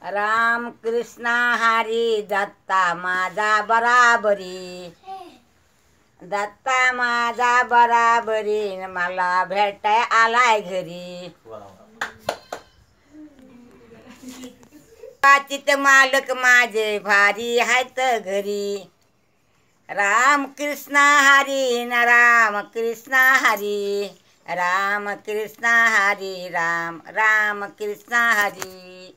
राम कृष्ण हरी दत्ता माझा बराबरी, दत्ता माझा बराबरी मला भेटाय आलाय घरी. पाचित मालक माझे भारी आहेत घरी. राम कृष्ण हरी न राम कृष्ण हरी, राम कृष्ण हरी राम राम कृष्ण हरी.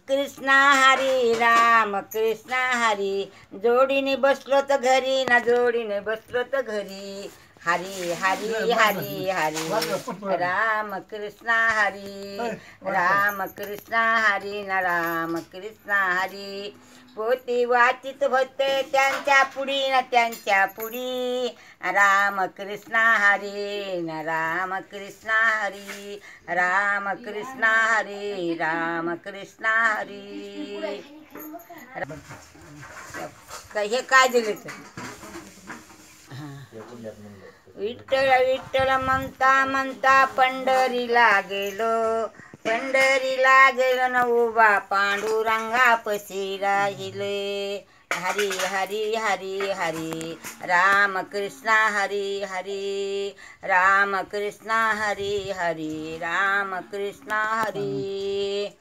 कृष्ण हरी राम कृष्ण हरी, जोडीने बसलो तर घरी ना जोडीने बसलो तर घरी. हरी हरी हरी हरी राम कृष्ण हरी, राम कृष्ण हरी न राम कृष्ण हरी. पोती वाचित होते त्यांच्या पुढी न त्यांच्या पुढी. राम कृष्ण हरी न राम कृष्ण हरी, राम कृष्ण हरी राम कृष्ण हरी. हे काय दिले तर विठ्ठल विठ्ठल म्हणता म्हणता पंढरीला गेलो. पंढरीला गेलो न उभा पांडुरंगापाशी राहिले. हरी हरी हरी हरी राम कृष्ण हरी हरी, राम कृष्ण हरी हरी राम कृष्ण हरी.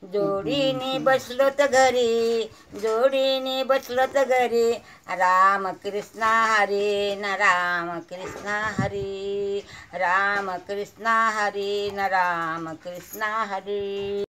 जोडीने बसलो तर घरी, जोडीने बसलो तर घरी. राम कृष्ण हरी न राम कृष्ण हरी, राम कृष्ण हरी न राम कृष्ण हरी.